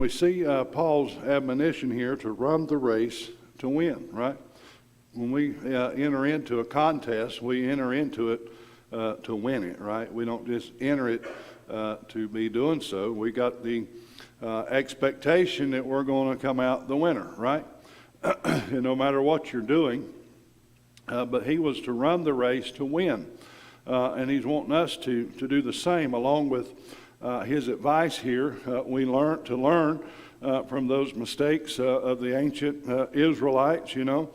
We see Paul's admonition here to run the race to win, right? When we enter into a contest, we enter into it to win it, right? We don't just enter it to be doing so. We got the expectation that we're going to come out the winner, right? And no matter what you're doing, but he was to run the race to win. And he's wanting us to do the same. Along with his advice here, we learn from those mistakes of the ancient Israelites, you know,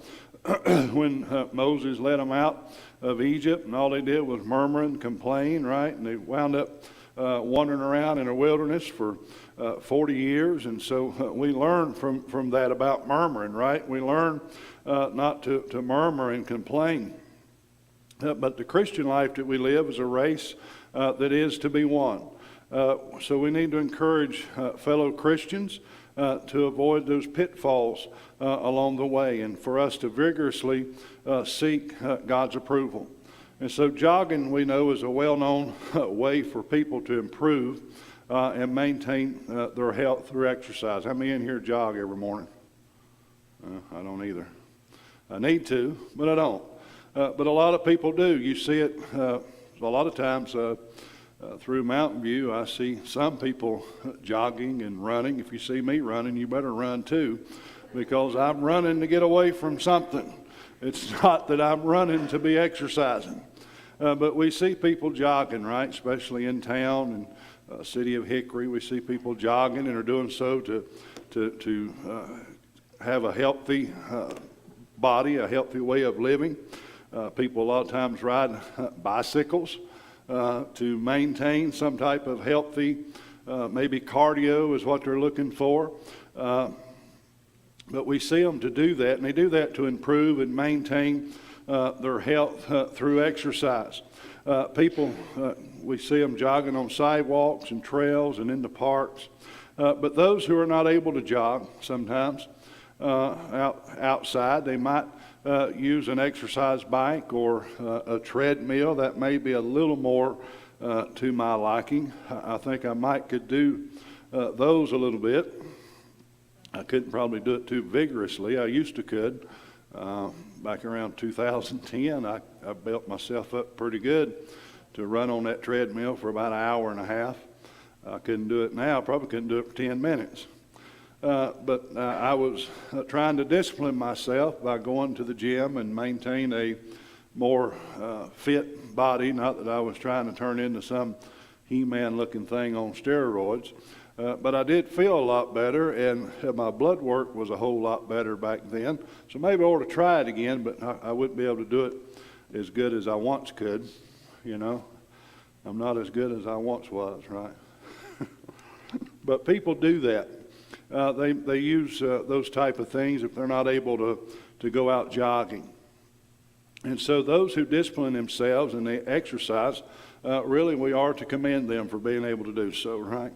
when Moses led them out of Egypt and all they did was murmur and complain, right? And they wound up wandering around in a wilderness for 40 years. And so we learn from that about murmuring, right? We learn not to murmur and complain. But the Christian life that we live is a race that is to be won. So we need to encourage fellow Christians to avoid those pitfalls along the way, and for us to vigorously seek God's approval. And so jogging, we know, is a well-known way for people to improve and maintain their health through exercise. How many in here jog every morning? I don't either. I need to, but I don't. But a lot of people do. You see it a lot of times through Mountain View. I see some people jogging and running. If you see me running, you better run too, because I'm running to get away from something. It's not that I'm running to be exercising. But we see people jogging, right? Especially in town and city of Hickory. We see people jogging and are doing so to have a healthy body, a healthy way of living. People a lot of times ride bicycles to maintain some type of healthy, maybe cardio is what they're looking for. But we see them to do that, and they do that to improve and maintain their health through exercise. People, we see them jogging on sidewalks and trails and in the parks. But those who are not able to jog sometimes outside, they might use an exercise bike or a treadmill. That may be a little more to my liking. I think I could do those a little bit. I couldn't probably do it too vigorously. I used to could. Back around 2010, I built myself up pretty good to run on that treadmill for about an hour and a half. I couldn't do it now. I probably couldn't do it for 10 minutes. But I was trying to discipline myself by going to the gym and maintain a more fit body. Not that I was trying to turn into some He-Man looking thing on steroids. But I did feel a lot better, and my blood work was a whole lot better back then. So maybe I ought to try it again, but I wouldn't be able to do it as good as I once could. You know, I'm not as good as I once was, right? But people do that. They use those type of things if they're not able to go out jogging. And so those who discipline themselves and they exercise, really we are to commend them for being able to do so, right?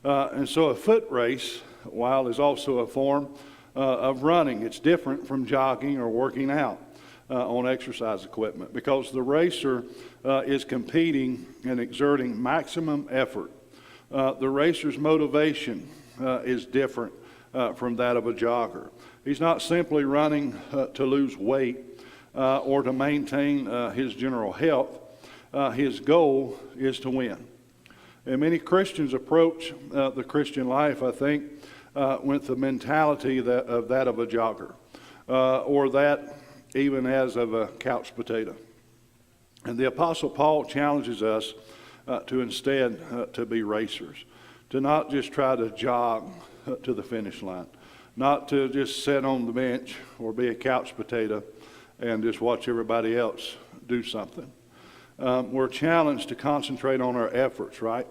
And so a foot race, while is also a form of running, it's different from jogging or working out on exercise equipment, because the racer is competing and exerting maximum effort. The racer's motivation is different from that of a jogger. He's not simply running to lose weight or to maintain his general health. His goal is to win. And many Christians approach the Christian life, I think, with the mentality of that of a jogger, or that even as of a couch potato. And the Apostle Paul challenges us to instead to be racers, to not just try to jog to the finish line, not to just sit on the bench or be a couch potato and just watch everybody else do something. We're challenged to concentrate on our efforts, right,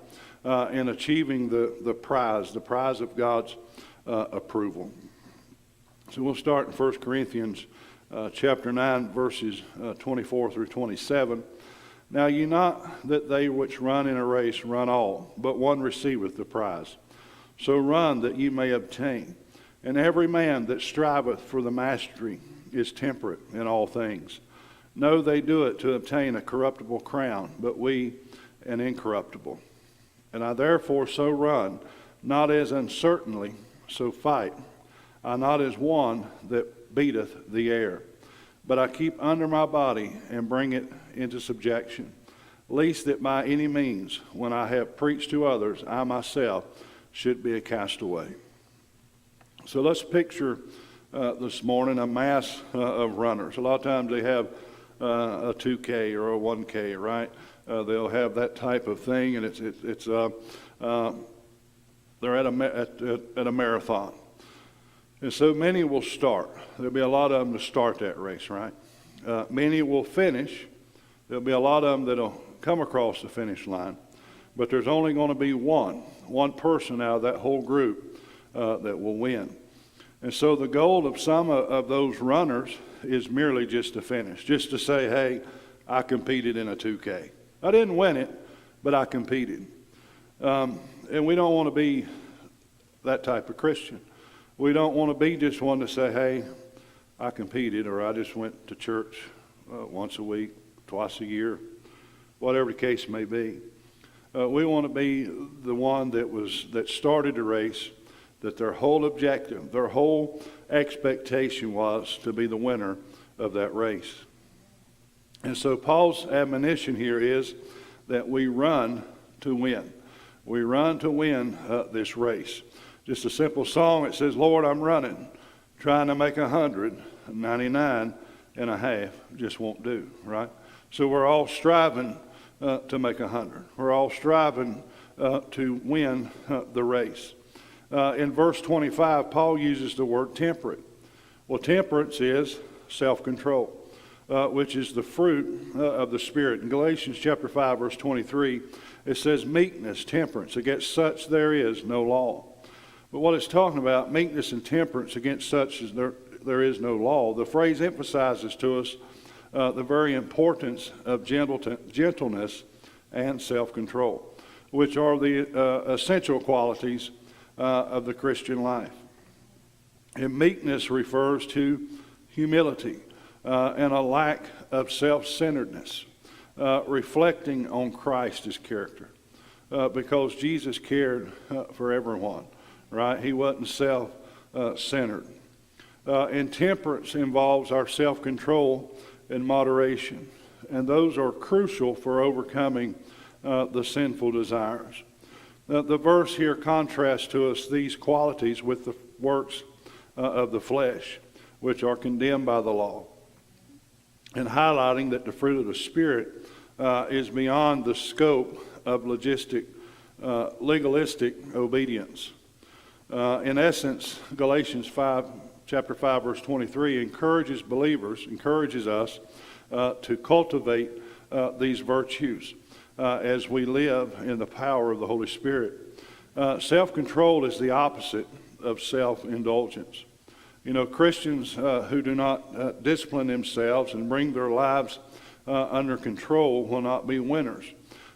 in achieving the prize of God's approval. So we'll start in 1 Corinthians chapter 9, verses 24 through 27. Now ye not that they which run in a race run all, but one receiveth the prize. So run that ye may obtain. And every man that striveth for the mastery is temperate in all things. No, they do it to obtain a corruptible crown, but we an incorruptible. And I therefore so run, not as uncertainly, so fight. I not as one that beateth the air, but I keep under my body and bring it into subjection, lest that by any means, when I have preached to others, I myself should be a castaway. So let's picture this morning a mass of runners. A lot of times they have a 2K or a 1K, right? They'll have that type of thing, and they're at a marathon. And so many will start. There'll be a lot of them to start that race, right? Many will finish. There'll be a lot of them that'll come across the finish line. But there's only going to be one person out of that whole group that will win. And so the goal of some of those runners is merely just to finish, just to say, hey, I competed in a 2K. I didn't win it, but I competed. And we don't want to be that type of Christian. We don't want to be just one to say, hey, I competed, or I just went to church once a week, twice a year, whatever the case may be. We want to be the one that started the race, that their whole objective, their whole expectation was to be the winner of that race. And so Paul's admonition here is that we run to win. We run to win this race. Just a simple song that says, Lord, I'm running, trying to make 100, 99 and a half just won't do, right? So we're all striving to make 100. We're all striving to win the race. In verse 25, Paul uses the word temperate. Well, temperance is self-control, which is the fruit of the Spirit. In Galatians chapter 5, verse 23, it says meekness, temperance, against such there is no law. But what it's talking about, meekness and temperance, against such as there is no law, the phrase emphasizes to us the very importance of gentleness and self-control, which are the essential qualities of the Christian life. And meekness refers to humility and a lack of self-centeredness, reflecting on Christ's character, because Jesus cared for everyone, right? He wasn't self-centered. And temperance involves our self-control and moderation, and those are crucial for overcoming the sinful desires. The verse here contrasts to us these qualities with the works of the flesh, which are condemned by the law, and highlighting that the fruit of the Spirit is beyond the scope of legalistic obedience. In essence, Galatians chapter 5, verse 23 encourages us to cultivate these virtues as we live in the power of the Holy Spirit. Self-control is the opposite of self-indulgence. You know, Christians who do not discipline themselves and bring their lives under control will not be winners,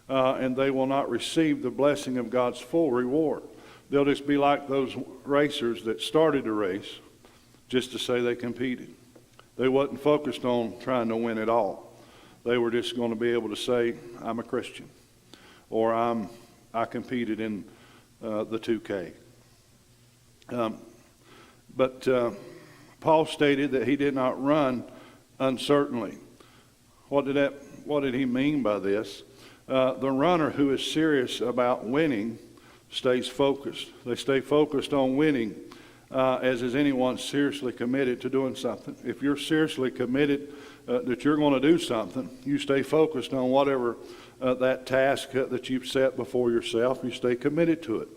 and they will not receive the blessing of God's full reward. They'll just be like those racers that started the race just to say they competed. They wasn't focused on trying to win it all. They were just going to be able to say, I'm a Christian, or I competed in the 2K. But Paul stated that he did not run uncertainly. What did he mean by this? The runner who is serious about winning stays focused. They stay focused on winning, as is anyone seriously committed to doing something. If you're seriously committed that you're going to do something, you stay focused on whatever that task that you've set before yourself. You stay committed to it.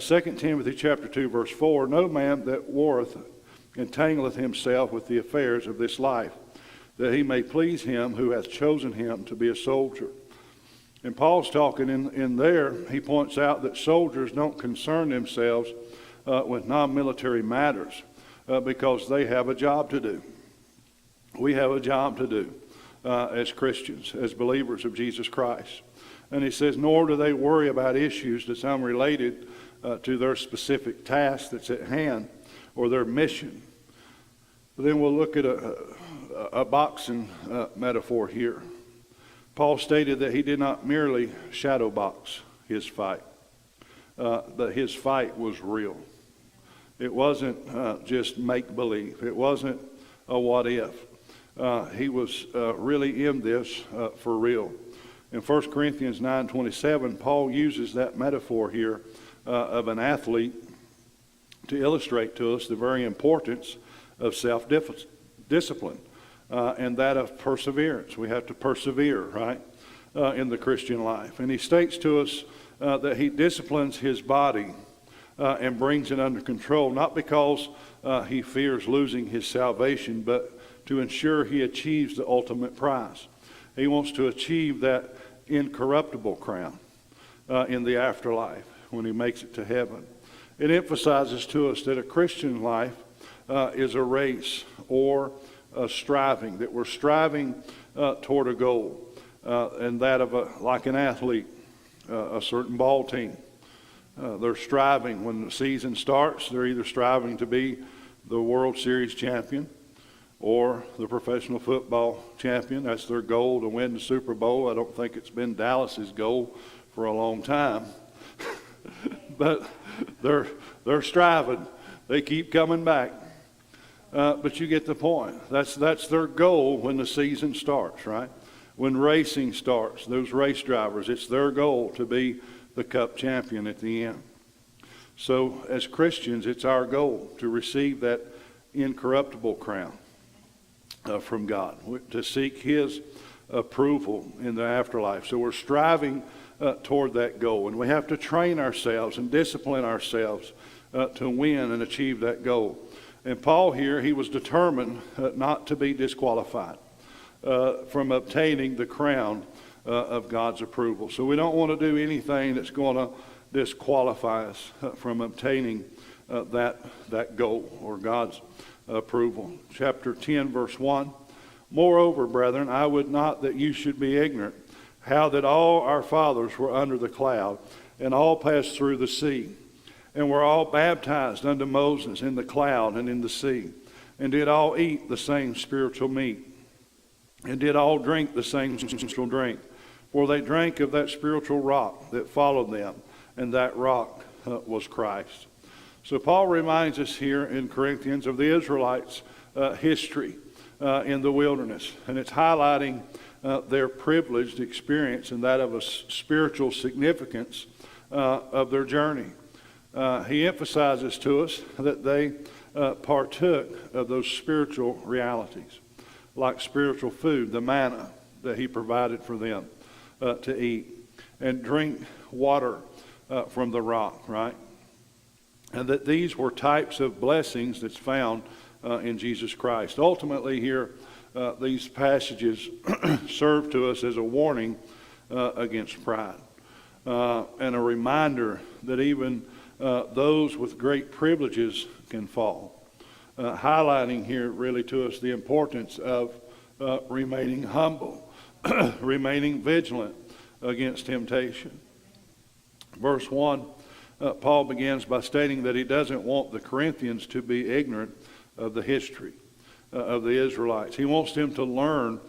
2 Timothy chapter 2, verse 4, no man that warreth entangleth himself with the affairs of this life, that he may please him who hath chosen him to be a soldier. And Paul's talking in there, he points out that soldiers don't concern themselves with non-military matters because they have a job to do. We have a job to do as Christians, as believers of Jesus Christ. And he says, nor do they worry about issues that's unrelated to their specific task that's at hand or their mission. But then we'll look at a boxing metaphor here. Paul stated that he did not merely shadow box his fight, that his fight was real. It wasn't just make-believe. It wasn't a what if. He was really in this for real. In 1 Corinthians 9:27, Paul uses that metaphor here of an athlete to illustrate to us the very importance of self-discipline and that of perseverance. We have to persevere, right, in the Christian life. And he states to us that he disciplines his body and brings it under control, not because he fears losing his salvation, but to ensure he achieves the ultimate prize. He wants to achieve that incorruptible crown in the afterlife when he makes it to heaven. It emphasizes to us that a Christian life is a race or a striving, that we're striving toward a goal, and that of like an athlete, a certain ball team. They're striving when the season starts. They're either striving to be the World Series champion or the professional football champion. That's their goal, to win the Super Bowl. I don't think it's been Dallas's goal for a long time. But they're striving. They keep coming back. But you get the point. That's their goal when the season starts, right? When racing starts, those race drivers, it's their goal to be the Cup champion at the end. So as Christians, it's our goal to receive that incorruptible crown from God, to seek his approval in the afterlife. So we're striving toward that goal, and we have to train ourselves and discipline ourselves to win and achieve that goal. And Paul here, he was determined not to be disqualified from obtaining the crown of God's approval. So we don't want to do anything that's going to disqualify us from obtaining that goal or God's approval. Chapter 10, verse 1. Moreover, brethren, I would not that you should be ignorant, how that all our fathers were under the cloud, and all passed through the sea, and were all baptized unto Moses in the cloud and in the sea, and did all eat the same spiritual meat, and did all drink the same spiritual drink. For they drank of that spiritual rock that followed them, and that rock was Christ. So Paul reminds us here in Corinthians of the Israelites' history in the wilderness. And it's highlighting their privileged experience and that of a spiritual significance of their journey. He emphasizes to us that they partook of those spiritual realities, like spiritual food, the manna that he provided for them to eat, and drink water from the rock, right? And that these were types of blessings that's found in Jesus Christ. Ultimately here, these passages serve to us as a warning against pride and a reminder that even those with great privileges can fall. Highlighting here really to us the importance of remaining humble, remaining vigilant against temptation. Verse 1, Paul begins by stating that he doesn't want the Corinthians to be ignorant of the history of the Israelites. He wants them to learn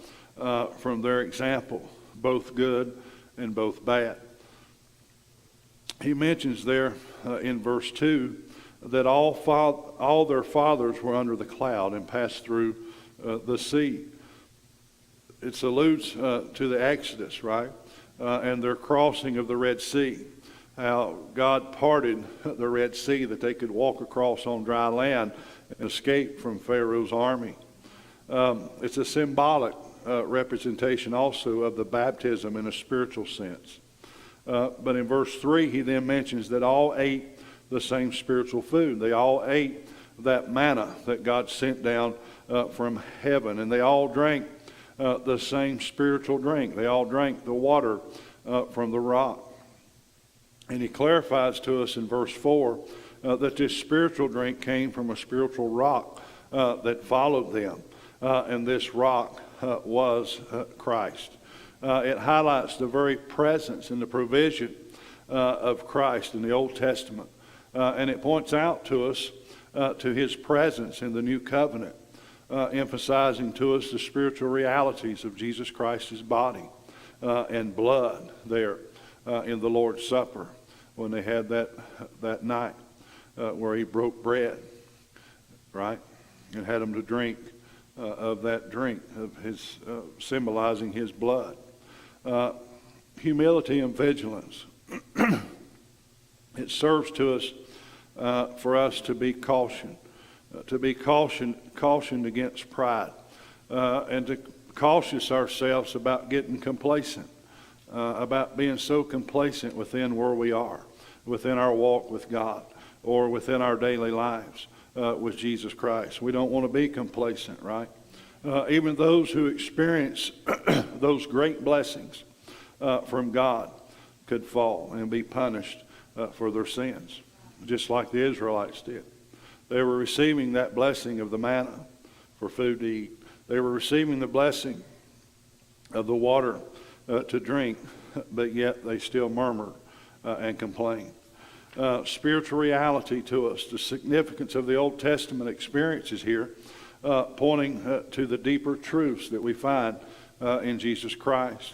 from their example, both good and both bad. He mentions there in verse 2 that all their fathers were under the cloud and passed through the sea. It alludes to the Exodus, right? And their crossing of the Red Sea. How God parted the Red Sea that they could walk across on dry land and escape from Pharaoh's army. It's a symbolic representation also of the baptism in a spiritual sense. But in verse 3, he then mentions that all ate the same spiritual food. They all ate that manna that God sent down from heaven. And they all drank the same spiritual drink. They all drank the water from the rock. And he clarifies to us in verse 4 that this spiritual drink came from a spiritual rock that followed them. And this rock was Christ. It highlights the very presence and the provision of Christ in the Old Testament. And it points out to us to his presence in the new covenant, emphasizing to us the spiritual realities of Jesus Christ's body and blood there in the Lord's Supper, when they had that night where he broke bread, right, and had them to drink of that drink of his symbolizing his blood. Humility and vigilance. It serves to us for us to be cautioned, cautioned against pride, and to cautious ourselves about getting complacent, about being so complacent within where we are, within our walk with God, or within our daily lives with Jesus Christ. We don't want to be complacent, right? Even those who experience those great blessings from God could fall and be punished for their sins, just like the Israelites did. They were receiving that blessing of the manna for food to eat. They were receiving the blessing of the water to drink, but yet they still murmured and complained. Spiritual reality to us, the significance of the Old Testament experiences here, pointing to the deeper truths that we find in Jesus Christ.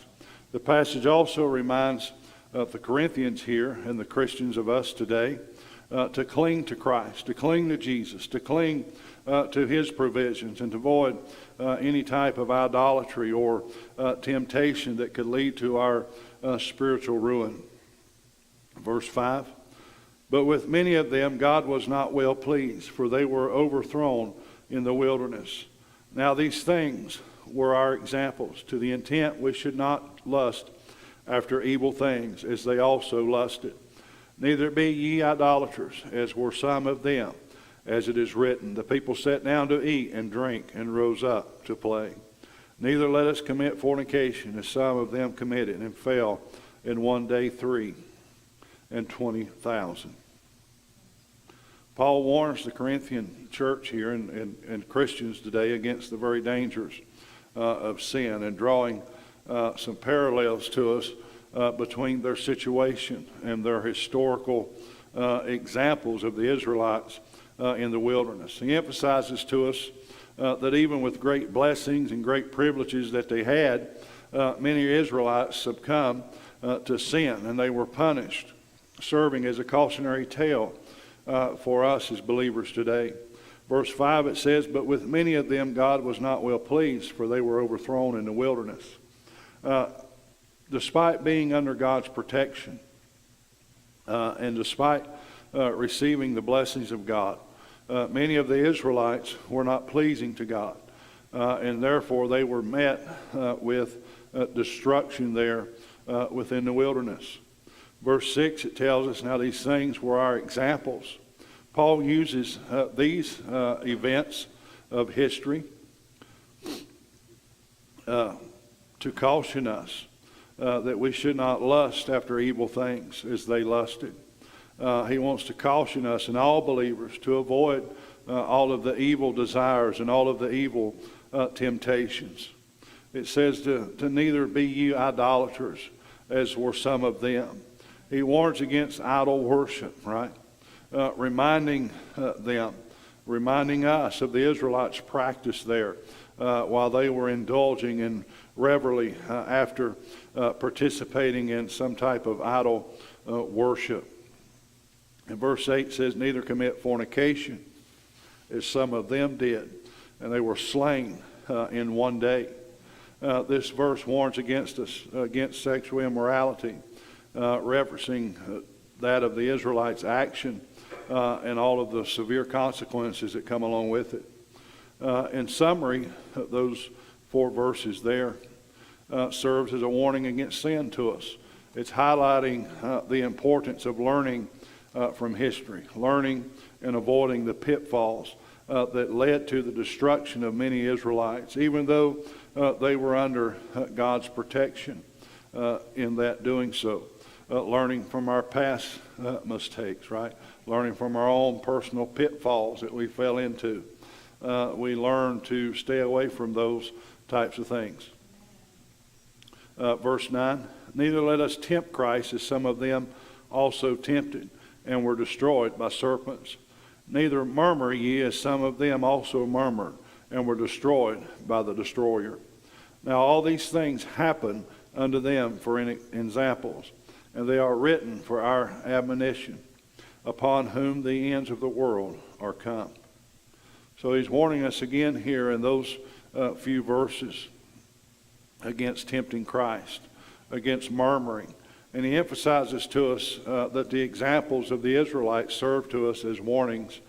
The passage also reminds the Corinthians here and the Christians of us today to cling to Christ, to cling to Jesus, to cling to his provisions, and to avoid any type of idolatry or temptation that could lead to our spiritual ruin. Verse 5, but with many of them God was not well pleased, for they were overthrown in the wilderness. Now these things were our examples, to the intent we should not lust after evil things, as they also lusted. Neither be ye idolaters, as were some of them, as it is written, the people sat down to eat and drink, and rose up to play. Neither let us commit fornication, as some of them committed, and fell in one day 320,000. Paul warns the Corinthian church here and Christians today against the very dangers of sin, and drawing some parallels to us between their situation and their historical examples of the Israelites in the wilderness. He emphasizes to us that even with great blessings and great privileges that they had, many Israelites succumbed to sin, and they were punished, serving as a cautionary tale for us as believers today. Verse 5, it says, but with many of them God was not well pleased, for they were overthrown in the wilderness. Despite being under God's protection, and despite receiving the blessings of God, many of the Israelites were not pleasing to God, and therefore they were met with destruction there within the wilderness. Verse 6, it tells us, now these things were our examples. Paul uses these events of history to caution us that we should not lust after evil things as they lusted. He wants to caution us and all believers to avoid all of the evil desires and all of the evil temptations. It says to neither be you idolaters, as were some of them. He warns against idol worship, right? Reminding us of the Israelites' practice there while they were indulging in revelry after participating in some type of idol worship. And verse 8 says, neither commit fornication, as some of them did, and they were slain in one day. This verse warns against sexual immorality, referencing that of the Israelites' action and all of the severe consequences that come along with it. In summary, those 4 verses there serves as a warning against sin to us. It's highlighting the importance of learning from history, learning and avoiding the pitfalls that led to the destruction of many Israelites, even though they were under God's protection in that doing so. Learning from our past mistakes, right? Learning from our own personal pitfalls that we fell into. We learn to stay away from those types of things. Verse 9, neither let us tempt Christ, as some of them also tempted, and were destroyed by serpents. Neither murmur ye, as some of them also murmured, and were destroyed by the destroyer. Now all these things happen unto them for examples, and they are written for our admonition, upon whom the ends of the world are come. So he's warning us again here in those few verses against tempting Christ, against murmuring. And he emphasizes to us that the examples of the Israelites serve to us as warnings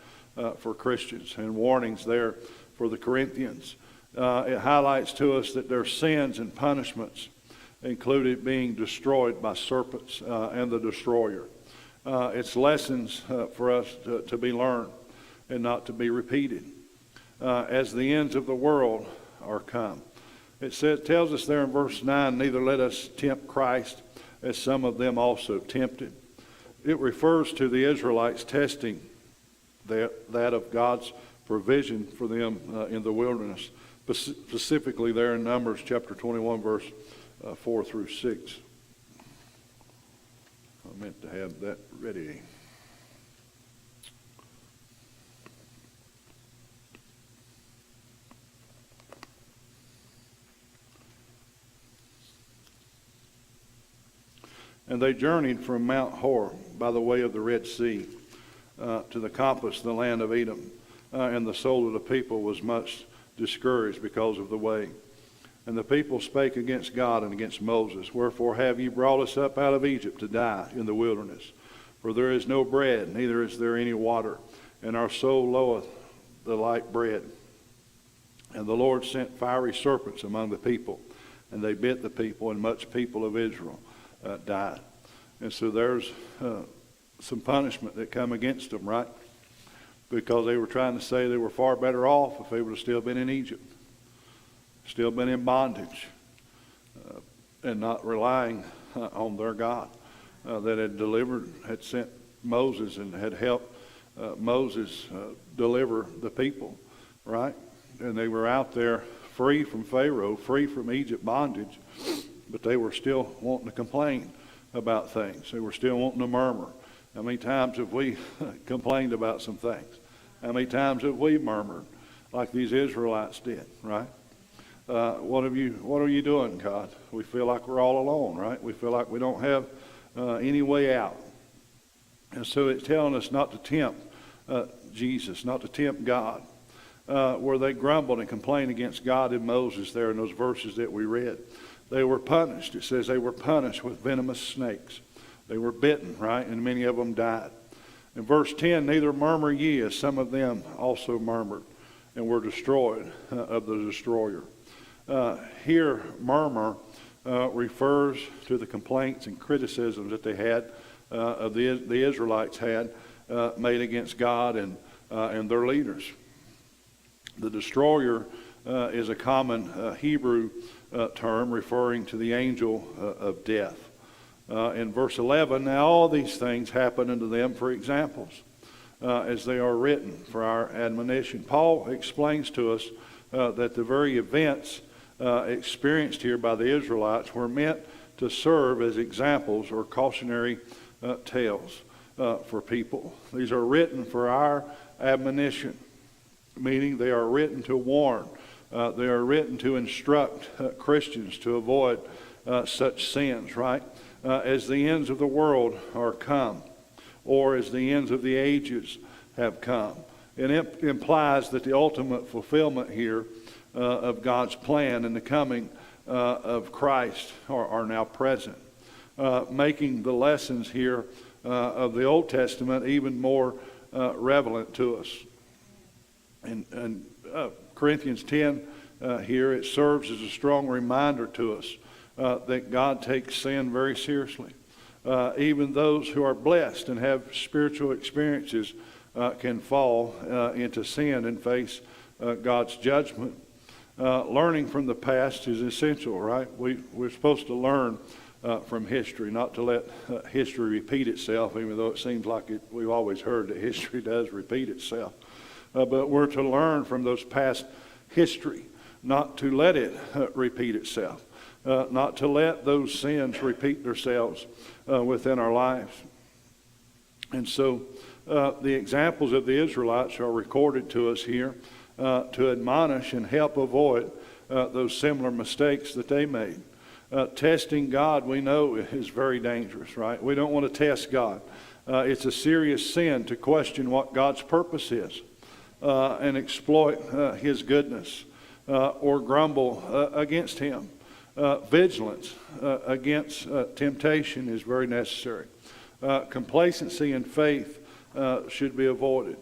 for Christians and warnings there for the Corinthians. It highlights to us that their sins and punishments included being destroyed by serpents and the destroyer. It's lessons for us to be learned and not to be repeated as the ends of the world are come. It tells us there in verse 9, neither let us tempt Christ as some of them also tempted. It refers to the Israelites testing that of God's provision for them in the wilderness, specifically there in Numbers chapter 21, verse 4 through 6. I meant to have that ready. And they journeyed from Mount Hor by the way of the Red Sea to the compass, the land of Edom. And the soul of the people was much discouraged because of the way. And the people spake against God and against Moses, wherefore have ye brought us up out of Egypt to die in the wilderness? For there is no bread, neither is there any water, and our soul loath the light bread. And the Lord sent fiery serpents among the people, and they bit the people, and much people of Israel died. And so there's some punishment that come against them, right? Because they were trying to say they were far better off if they would have still been in Egypt, still been in bondage, and not relying on their God that had sent Moses and had helped Moses deliver the people, right? And they were out there free from Pharaoh, free from Egypt bondage, but they were still wanting to complain about things. They were still wanting to murmur. How many times have we complained about some things? How many times have we murmured like these Israelites did, right? What are you doing, God? We feel like we're all alone, right? We feel like we don't have any way out. And so it's telling us not to tempt Jesus, not to tempt God. Where they grumbled and complained against God and Moses there in those verses that we read. They were punished. It says they were punished with venomous snakes. They were bitten, right? And many of them died. In verse 10, neither murmur ye, as some of them also murmured, and were destroyed of the destroyer. Here, murmur refers to the complaints and criticisms that they had, of the Israelites had, made against God and their leaders. The destroyer is a common Hebrew term referring to the angel of death. In verse 11, now all these things happen unto them for examples, as they are written for our admonition. Paul explains to us that the very events experienced here by the Israelites were meant to serve as examples or cautionary tales for people. These are written for our admonition, meaning they are written to warn. They are written to instruct Christians to avoid such sins, right? As the ends of the world are come, or as the ends of the ages have come. It implies that the ultimate fulfillment here of God's plan and the coming of Christ are now present, making the lessons here of the Old Testament even more relevant to us. In Corinthians 10 here, it serves as a strong reminder to us that God takes sin very seriously. Even those who are blessed and have spiritual experiences can fall into sin and face God's judgment. Learning from the past is essential, right? We're supposed to learn from history, not to let history repeat itself, even though it seems like we've always heard that history does repeat itself. But we're to learn from those past history, not to let it repeat itself, not to let those sins repeat themselves within our lives. And so the examples of the Israelites are recorded to us here to admonish and help avoid those similar mistakes that they made. Testing God, we know, is very dangerous, right? We don't want to test God. It's a serious sin to question what God's purpose is and exploit His goodness or grumble against Him. Vigilance against temptation is very necessary. Complacency and faith should be avoided.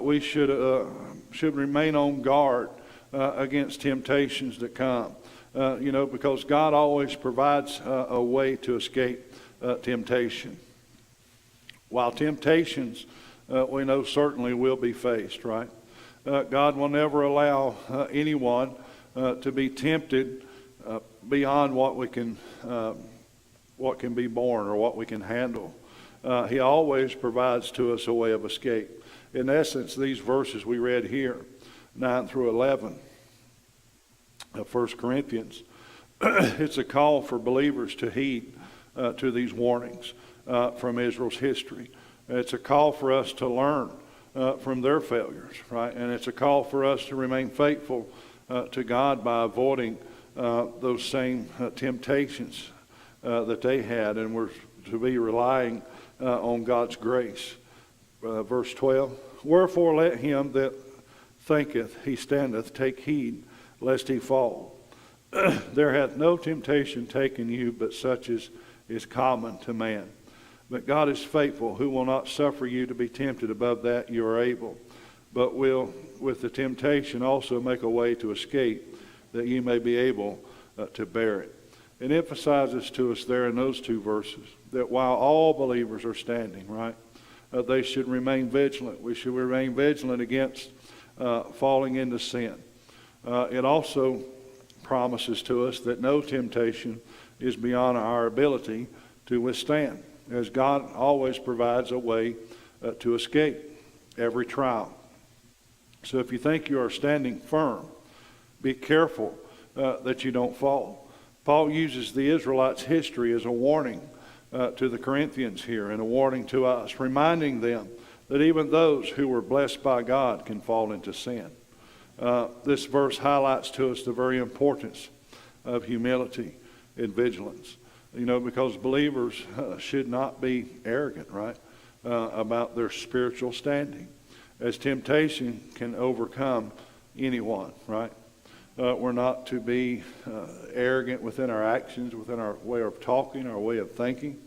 We should remain on guard against temptations that come. Because God always provides a way to escape temptation. While temptations, we know certainly will be faced, right? God will never allow anyone to be tempted beyond what can be borne or what we can handle. He always provides to us a way of escape. In essence, these verses we read here, 9 through 11, of 1 Corinthians, it's a call for believers to heed to these warnings from Israel's history. It's a call for us to learn from their failures, right? And it's a call for us to remain faithful to God by avoiding those same temptations that they had, and we're to be relying on God's grace. Verse 12, wherefore let him that thinketh he standeth take heed lest he fall. There hath no temptation taken you, but such as is common to man. But God is faithful, who will not suffer you to be tempted above that you are able, but will with the temptation also make a way to escape, that you may be able to bear it. It emphasizes to us there in those two verses that while all believers are standing, right, they should remain vigilant. We should remain vigilant against falling into sin. It also promises to us that no temptation is beyond our ability to withstand, as God always provides a way to escape every trial. So if you think you are standing firm, be careful that you don't fall. Paul uses the Israelites' history as a warning to the Corinthians here, and a warning to us, reminding them that even those who were blessed by God can fall into sin. This verse highlights to us the very importance of humility and vigilance. Because believers should not be arrogant, right, about their spiritual standing, as temptation can overcome anyone, right? We're not to be arrogant within our actions, within our way of talking, our way of thinking,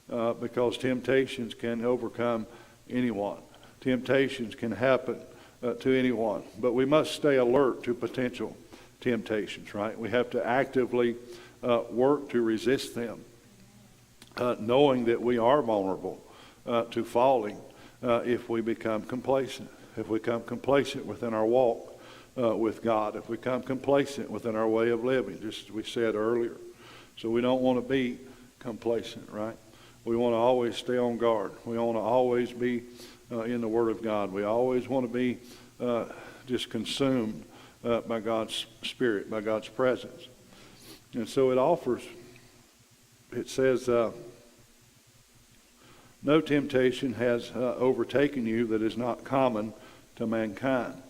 because temptations can overcome anyone. Temptations can happen to anyone, but we must stay alert to potential temptations, right? We have to actively work to resist them, knowing that we are vulnerable to falling if we become complacent. If we become complacent within our walk with God, if we become complacent within our way of living, just as we said earlier. So we don't want to be complacent, right? We want to always stay on guard. We want to always be in the Word of God. We always want to be just consumed by God's Spirit, by God's presence. And so it says, no temptation has overtaken you that is not common to mankind.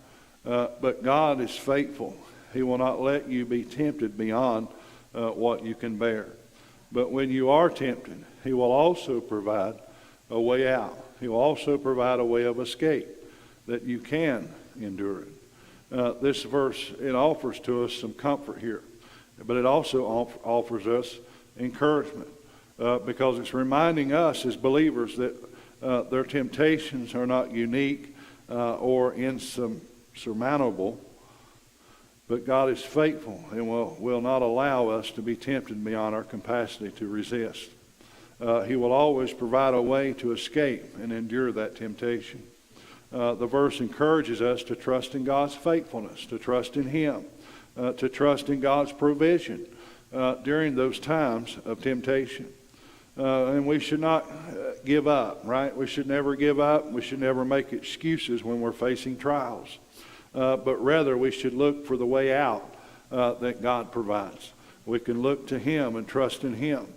But God is faithful. He will not let you be tempted beyond what you can bear. But when you are tempted, He will also provide a way out. He will also provide a way of escape that you can endure it. This verse, it offers to us some comfort here, but it also offers us encouragement because it's reminding us as believers that their temptations are not unique or insurmountable, but God is faithful and will not allow us to be tempted beyond our capacity to resist. He will always provide a way to escape and endure that temptation. The verse encourages us to trust in God's faithfulness, to trust in Him, to trust in God's provision during those times of temptation. And we should not give up, right? We should never give up. We should never make excuses when we're facing trials. But rather we should look for the way out that God provides. We can look to Him and trust in Him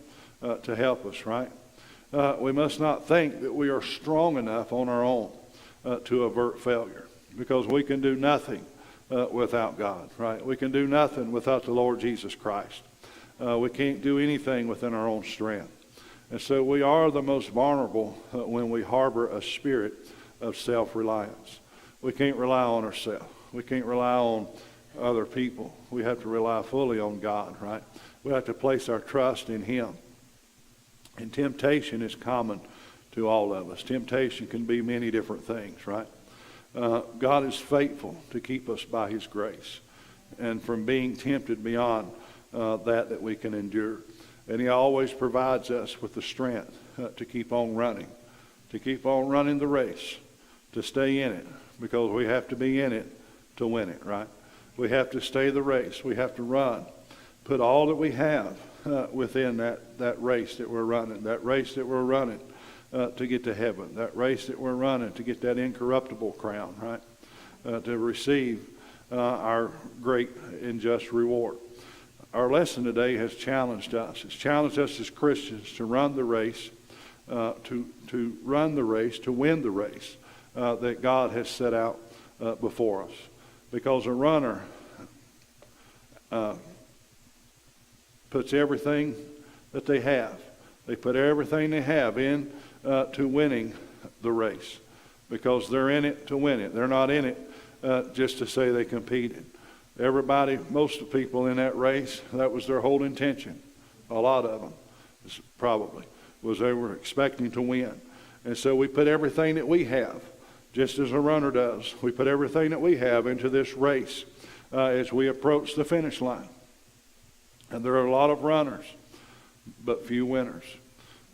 to help us, right? We must not think that we are strong enough on our own to avert failure, because we can do nothing without God, right? We can do nothing without the Lord Jesus Christ. We can't do anything within our own strength. And so we are the most vulnerable when we harbor a spirit of self-reliance. We can't rely on ourselves. We can't rely on other people. We have to rely fully on God, right? We have to place our trust in Him. And temptation is common to all of us. Temptation can be many different things, right? God is faithful to keep us by His grace and from being tempted beyond that we can endure. And He always provides us with the strength to keep on running the race, to stay in it, because we have to be in it to win it, right? We have to stay the race. We have to run, put all that we have within that race that we're running, to get to heaven, that race that we're running to get that incorruptible crown, right? To receive our great and just reward. Our lesson today has challenged us. It's challenged us as Christians to run the race, to run the race, to win the race that God has set out before us. Because a runner puts everything that they have. They put everything they have in to winning the race, because they're in it to win it. They're not in it just to say they competed. Everybody, most of the people in that race, that was their whole intention. A lot of them, probably, was they were expecting to win. And so we put everything that we have, just as a runner does. We put everything that we have into this race as we approach the finish line. And there are a lot of runners, but few winners.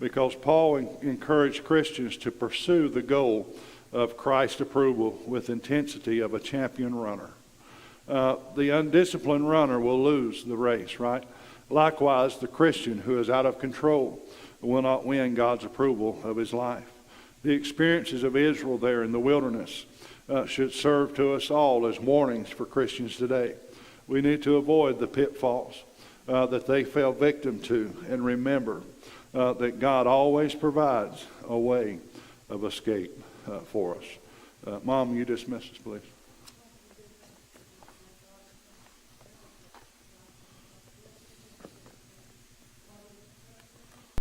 Because Paul encouraged Christians to pursue the goal of Christ's approval with intensity of a champion runner. The undisciplined runner will lose the race, right? Likewise, the Christian who is out of control will not win God's approval of his life. The experiences of Israel there in the wilderness should serve to us all as warnings for Christians today. We need to avoid the pitfalls that they fell victim to, and remember that God always provides a way of escape for us. Mom, you dismiss us, please.